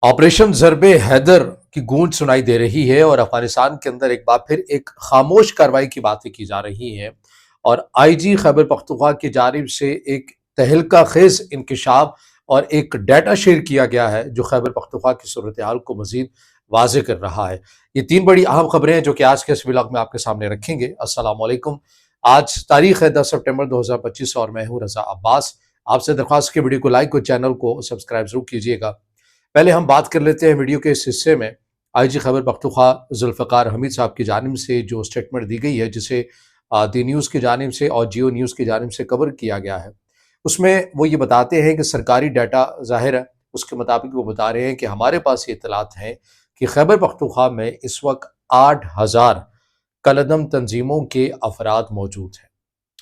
Operation ज़रबे Haider की गूंज सुनाई दे रही है और अफगानिस्तान के अंदर एक बार फिर एक खामोश कार्रवाई की बातें की जा रही हैं। और आईजी खैबर पख्तूनख्वा की जानिब से एक तहलका खेज इंकशाफ और एक डाटा शेयर किया गया है जो खैबर पख्तूनख्वा की सूरत हाल को मजीद वाज़े कर रहा है। ये तीन बड़ी अहम खबरें हैं जो कि आज के इस व्लॉग में आपके सामने रखेंगे। अस्सलाम वालेकुम। आज तारीख है 10 सितंबर 2025 और मैं हूँ रजा अब्बास। आपसे दरख्वास्त की वीडियो को लाइक और चैनल को सब्सक्राइब जरूर कीजिएगा। पहले हम बात कर लेते हैं वीडियो के इस हिस्से में आईजी खैबर पख्तूनख्वा जुल्फ़िकार हमीद साहब की जानिब से जो स्टेटमेंट दी गई है, जिसे दी न्यूज़ की जानिब से और जियो न्यूज़ की जानिब से कवर किया गया है। उसमें वो ये बताते हैं कि सरकारी डाटा ज़ाहिर है, उसके मुताबिक वो बता रहे हैं कि हमारे पास ये इत्तलात हैं कि खैबर पख्तूनख्वा में इस वक्त 8,000 कलदम तंजीमों के अफराद मौजूद हैं।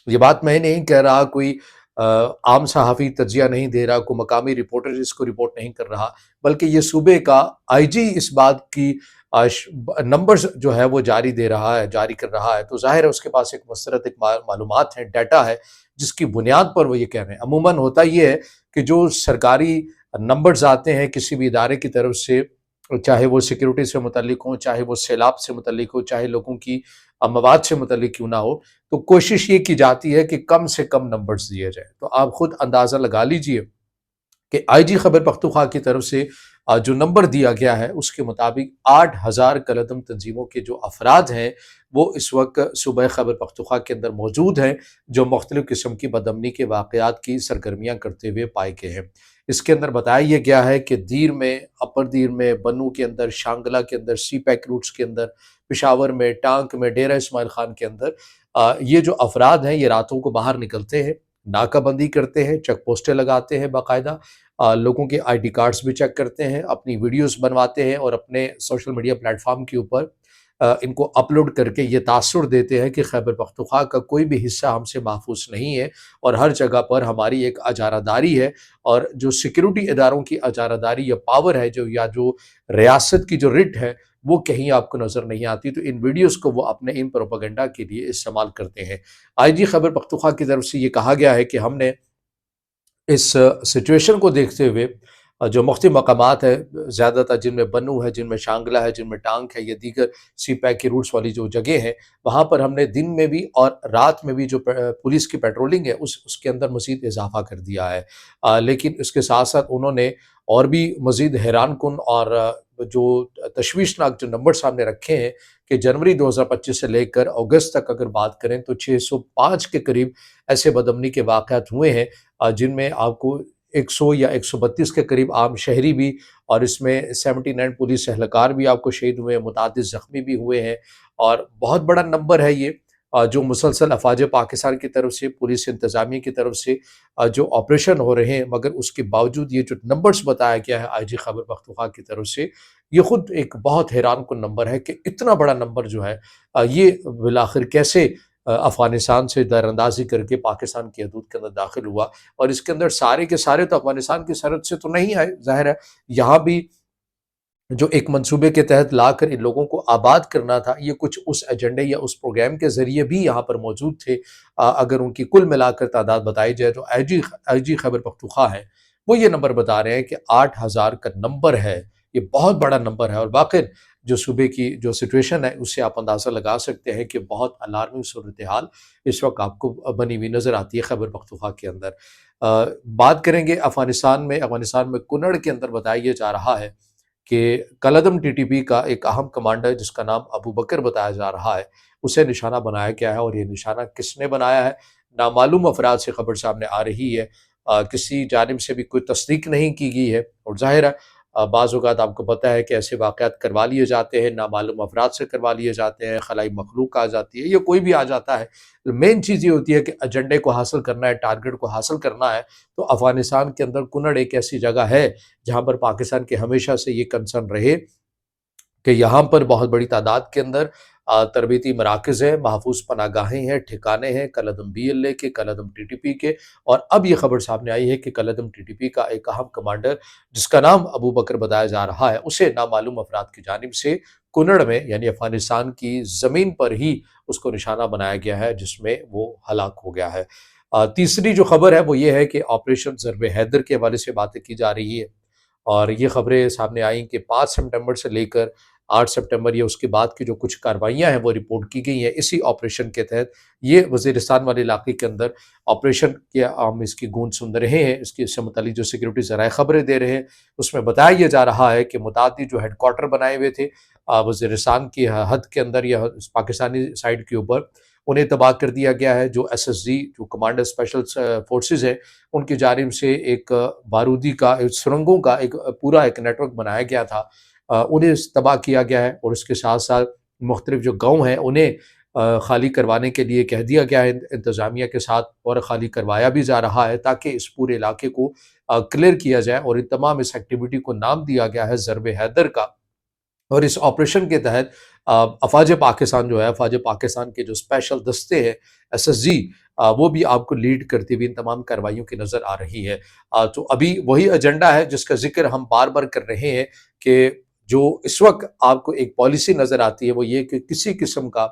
ये बात मैं नहीं कह रहा, कोई आम सहाफ़ी तज्ज़िया नहीं दे रहा, कोई मकामी रिपोर्टर इसको रिपोर्ट नहीं कर रहा, बल्कि ये सूबे का आईजी इस बात की नंबर्स जो है वो जारी कर रहा है। तो ज़ाहिर है उसके पास एक मुस्तरद एक मालूमात है, डाटा है, जिसकी बुनियाद पर वो ये कह रहे हैं। अमूमन होता ये है कि जो सरकारी नंबर्स आते हैं किसी भी इदारे की तरफ से, चाहे वो सिक्योरिटी से मुतल्लिक हों, चाहे वो सैलाब से मुतल्लिक हो, चाहे लोगों की मवाद से मुतल्लिक क्यों ना हो, तो कोशिश ये की जाती है कि कम से कम नंबर्स दिए जाए। तो आप खुद अंदाज़ा लगा लीजिए कि आईजी खैबर पख्तूनख्वा की तरफ से जो नंबर दिया गया है उसके मुताबिक 8,000 कलदम तंजीमों के जो अफराद हैं वो इस वक्त सूबा खैबर पख्तूनख्वा के अंदर मौजूद हैं, जो मुख्तलिफ़ किस्म की बदअमनी के वाक़यात की सरगर्मियाँ करते हुए पाए गए हैं। इसके अंदर बताया यह गया है कि दीर में, अपर दीर में, बनू के अंदर, शांगला के अंदर, सी पैक रूट्स के अंदर, पेशावर में, टांक में, डेरा इस्माइल खान के अंदर ये जो अफराद हैं ये रातों को बाहर निकलते हैं, नाकाबंदी करते हैं, चेक पोस्टें लगाते हैं, बाकायदा लोगों के आईडी कार्ड्स भी चेक करते हैं, अपनी वीडियोस बनवाते हैं और अपने सोशल मीडिया प्लेटफॉर्म के ऊपर इनको अपलोड करके ये तासुर देते हैं कि खैबर पख्तूनख्वा का कोई भी हिस्सा हमसे महफूज नहीं है और हर जगह पर हमारी एक अजारादारी है। और जो सिक्योरिटी इदारों की अजारादारी या पावर है, जो या जो रियासत की जो रिट है, वो कहीं आपको नज़र नहीं आती। तो इन वीडियोस को वो अपने इन प्रोपेगेंडा के लिए इस्तेमाल करते हैं। आईजी खैबर पख्तूनख्वा की तरफ से ये कहा गया है कि हमने इस सिचुएशन को देखते हुए जो मुख्तलिफ़ मकामात है, ज़्यादातर जिनमें बनू है, जिनमें शांगला है, जिनमें टांक है, या दीगर सी पैक की रूट्स वाली जो जगह हैं, वहाँ पर हमने दिन में भी और रात में भी जो पुलिस की पेट्रोलिंग है उसके अंदर मज़ीद इजाफ़ा कर दिया है। लेकिन इसके साथ साथ उन्होंने और भी मज़ीद हैरानकुन और जो तशवीशनाक जो नंबर सामने रखे हैं कि जनवरी 2025 से लेकर अगस्त तक अगर बात करें तो 605 के करीब ऐसे बदअमनी के वाक़यात हुए हैं, जिनमें आपको 100 या 132 के करीब आम शहरी भी, और इसमें 79 पुलिस एहलकार भी आपको शहीद हुए हैं, मुतादिद ज़ख्मी भी हुए हैं। और बहुत बड़ा नंबर है ये, जो मुसलसल अफ़वाज पाकिस्तान की तरफ से, पुलिस इंतज़ामिया की तरफ से जो ऑपरेशन हो रहे हैं, मगर उसके बावजूद ये जो नंबर्स बताया गया है आईजी खैबर पख्तूनख्वा की तरफ से, ये ख़ुद एक बहुत हैरानकुन नंबर है कि इतना बड़ा नंबर जो है ये बिलाखिर कैसे अफ़गानिस्तान से दरअंदाज़ी करके पाकिस्तान की हदूद के अंदर दाखिल हुआ। और इसके अंदर सारे के सारे तो अफ़गानिस्तान की सरहद से तो नहीं आए, ज़ाहिर है यहाँ भी जो एक मंसूबे के तहत लाकर इन लोगों को आबाद करना था, ये कुछ उस एजेंडे या उस प्रोग्राम के ज़रिए भी यहाँ पर मौजूद थे। अगर उनकी कुल मिलाकर तादाद बताई जाए तो आईजी खैबर पख्तूनख्वा है, वो ये नंबर बता रहे हैं कि 8,000 का नंबर है। ये बहुत बड़ा नंबर है और वाक़ई जो सूबे की जो सिचुएशन है उससे आप अंदाज़ा लगा सकते हैं कि बहुत अलार्मिंग सूरत हाल इस वक्त आपको बनी हुई नज़र आती है खैबर पख्तूनख्वा के अंदर। बात करेंगे अफ़गानिस्तान में कुनड़ के अंदर बताया जा रहा है कि कलदम टीटीपी का एक अहम कमांडर जिसका नाम अबू बकर बताया जा रहा है, उसे निशाना बनाया गया है। और ये निशाना किसने बनाया है, नामालूम अफराद से खबर सामने आ रही है। किसी जानिब से भी कोई तस्दीक नहीं की गई है। और ज़ाहिर है बाज़ औक़ात आपको पता है कि ऐसे वाक़यात करवा लिए जाते हैं, नामालूम अफराद से करवा लिए जाते हैं, खलाई मखलूक आ जाती है या कोई भी आ जाता है। मेन चीज़ ये होती है कि एजेंडे को हासिल करना है, टारगेट को हासिल करना है। तो अफ़गानिस्तान के अंदर कुनड़ एक ऐसी जगह है जहाँ पर पाकिस्तान के हमेशा से ये कंसर्न रहे कि यहाँ पर बहुत बड़ी तादाद के अंदर तरबीती मराकज़ हैं, महफूज पनागाहें हैं, ठिकाने हैं कलदम BLA के, कलदम TTP के। और अब ये खबर सामने आई है कि कलदम TTP का एक अहम कमांडर जिसका नाम अबू बकर बताया जा रहा है, उसे नामालूम अफराद की जानिब से कुनड़ में यानी अफ़गानिस्तान की ज़मीन पर ही उसको निशाना बनाया गया है, जिसमें वो हलाक हो गया है। तीसरी जो खबर है वो ये है कि ऑपरेशन ज़रबे हैदर के हवाले से बातें की जा रही है। اور یہ خبریں سامنے آئیں کہ 5 سپٹمبر سے لے کر 8 سپٹمبر یا اس کے بعد کی جو کچھ کارروائیاں ہیں وہ رپورٹ کی گئی ہیں اسی آپریشن کے تحت۔ یہ وزیرستان والے علاقے کے اندر آپریشن کے ہم اس کی گونج سن رہے ہیں، اس سے متعلق جو سیکورٹی ذرائع خبریں دے رہے ہیں اس میں بتایا یہ جا رہا ہے کہ متعدد جو ہیڈ کوارٹر بنائے ہوئے تھے وزیرستان کی حد کے اندر یا پاکستانی سائڈ کے اوپر، انہیں تباہ کر دیا گیا ہے۔ جو ایس ایس جی جو کمانڈر اسپیشل فورسز ہیں ان کی جانب سے ایک بارودی کا سرنگوں کا ایک پورا ایک نیٹ ورک بنایا گیا تھا، انہیں تباہ کیا گیا ہے، اور اس کے ساتھ ساتھ مختلف جو گاؤں ہیں انہیں خالی کروانے کے لیے کہہ دیا گیا ہے انتظامیہ کے ساتھ، اور خالی کروایا بھی جا رہا ہے تاکہ اس پورے علاقے کو کلیئر کیا جائے، اور ان تمام اس ایکٹیویٹی کو نام دیا گیا ہے ضرب حیدر کا۔ اور اس آپریشن کے تحت افواج پاکستان جو ہے، افواج پاکستان کے جو اسپیشل دستے ہیں ایس ایس جی، وہ بھی آپ کو لیڈ کرتی ہوئی ان تمام کارروائیوں کی نظر آ رہی ہے۔ تو ابھی وہی ایجنڈا ہے جس کا ذکر ہم بار بار کر رہے ہیں کہ جو اس وقت آپ کو ایک پالیسی نظر آتی ہے وہ یہ کہ کسی قسم کا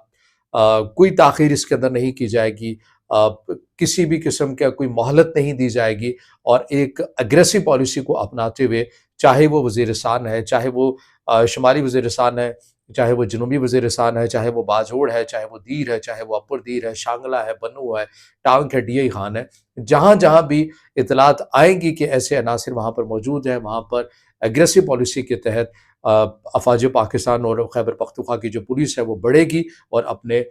کوئی تاخیر اس کے اندر نہیں کی جائے گی، آ، کسی بھی قسم کا کوئی مہلت نہیں دی جائے گی، اور ایک اگریسو پالیسی کو اپناتے ہوئے، چاہے وہ وزیرستان ہے، چاہے وہ شمالی وزیرستان ہے، چاہے وہ جنوبی وزیرستان ہے، چاہے وہ باجوڑ ہے، چاہے وہ دیر ہے، چاہے وہ اپر دیر ہے، شانگلہ ہے، بنو ہے، ٹانک ہے، ڈی آئی خان ہے، جہاں جہاں بھی اطلاعات آئیں گی کہ ایسے عناصر وہاں پر موجود ہیں، وہاں پر اگریسو پالیسی کے تحت افواج پاکستان اور خیبر پختونخوا کی جو پولیس ہے وہ بڑھے گی، اور اپنے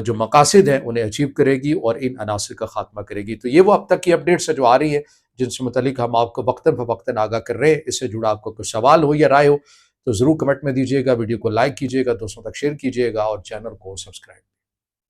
جو مقاصد ہیں انہیں اچیو کرے گی، اور ان عناصر کا خاتمہ کرے گی۔ تو یہ وہ اب تک کی اپڈیٹس جو آ رہی ہیں جن سے متعلق ہم آپ کو وقتاً فوقتاً آگاہ کر رہے ہیں۔ اس سے جڑا آپ کو کوئی سوال ہو یا رائے ہو تو ضرور کمنٹ میں دیجیے گا، ویڈیو کو لائک کیجیے گا، دوستوں تک شیئر کیجیے گا، اور چینل کو سبسکرائب